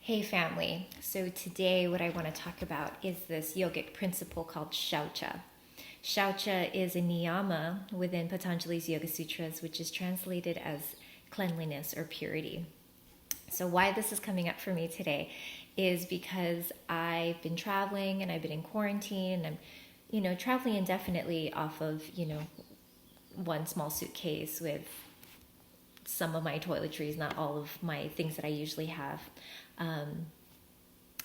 Hey family, so today what I want to talk about is this yogic principle called shau-cha. Shau-cha is a niyama within Patanjali's Yoga Sutras, which is translated as cleanliness or purity. So why this is coming up for me today is because I've been traveling and I've been in quarantine and I'm, traveling indefinitely off of, one small suitcase with some of my toiletries, not all of my things that I usually have.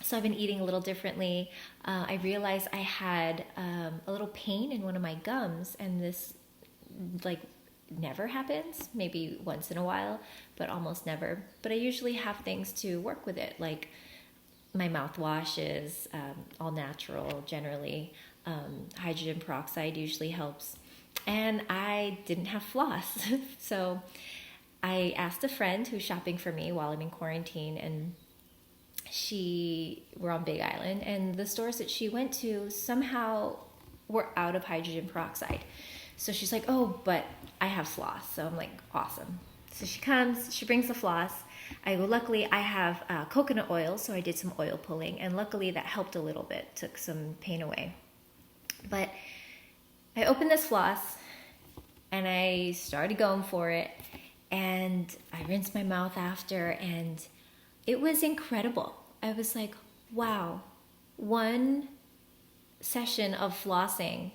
So I've been eating a little differently. I realized I had a little pain in one of my gums, and this never happens, maybe once in a while, but almost never. But I usually have things to work with it, like my mouthwash is all natural generally. Hydrogen peroxide usually helps. And I didn't have floss. So I asked a friend who's shopping for me while I'm in quarantine, and we're on Big Island, and the stores that she went to somehow were out of hydrogen peroxide. So she's like, oh, but I have floss. So I'm like, awesome. So she comes, she brings the floss. I go, luckily I have coconut oil, so I did some oil pulling, and luckily that helped a little bit, took some pain away. But I opened this floss, and I started going for it, and I rinsed my mouth after, and it was incredible. I was like, wow, one session of flossing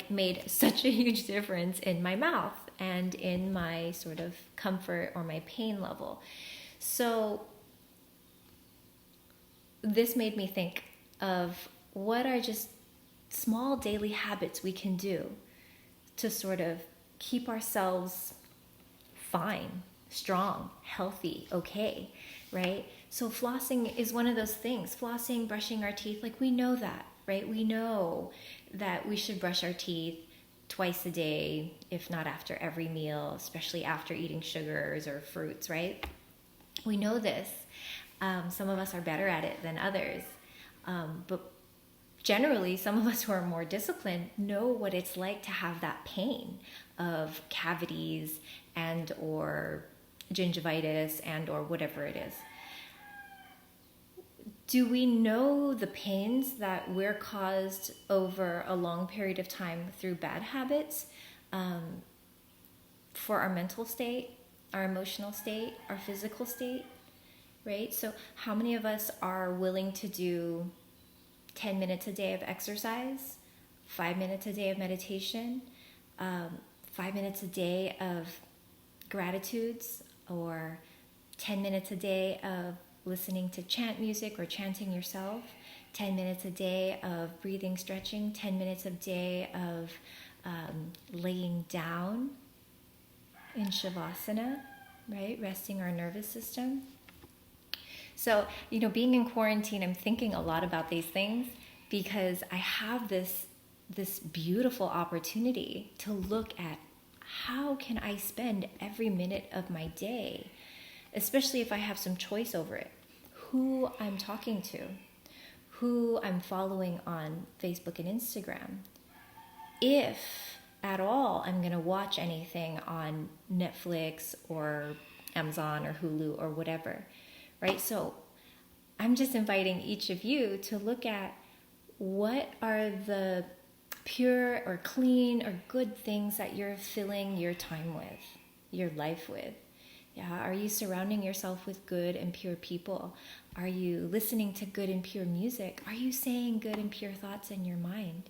made such a huge difference in my mouth and in my sort of comfort or my pain level. So this made me think of what are just small daily habits we can do to sort of keep ourselves fine, strong, healthy, okay, right? So flossing is one of those things. Flossing, brushing our teeth, we know that, right? We know that we should brush our teeth twice a day, if not after every meal, especially after eating sugars or fruits, right? We know this. Some of us are better at it than others. But generally, some of us who are more disciplined know what it's like to have that pain of cavities and or gingivitis and or whatever it is. Do we know the pains that we're caused over a long period of time through bad habits for our mental state, our emotional state, our physical state, right? So how many of us are willing to do 10 minutes a day of exercise, 5 minutes a day of meditation, 5 minutes a day of gratitudes, or 10 minutes a day of listening to chant music or chanting yourself, 10 minutes a day of breathing, stretching, 10 minutes a day of laying down in savasana, right? Resting our nervous system. So, being in quarantine, I'm thinking a lot about these things because I have this beautiful opportunity to look at how can I spend every minute of my day, especially if I have some choice over it, who I'm talking to, who I'm following on Facebook and Instagram. If at all I'm going to watch anything on Netflix or Amazon or Hulu or whatever, right? So I'm just inviting each of you to look at what are the pure or clean or good things that you're filling your time with, your life with. Yeah, are you surrounding yourself with good and pure people? Are you listening to good and pure music? Are you saying good and pure thoughts in your mind?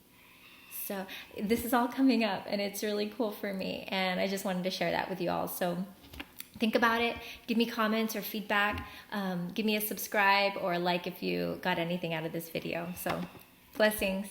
So this is all coming up, and it's really cool for me, and I just wanted to share that with you all. So think about it. Give me comments or feedback. Give me a subscribe or a like if you got anything out of this video. So blessings.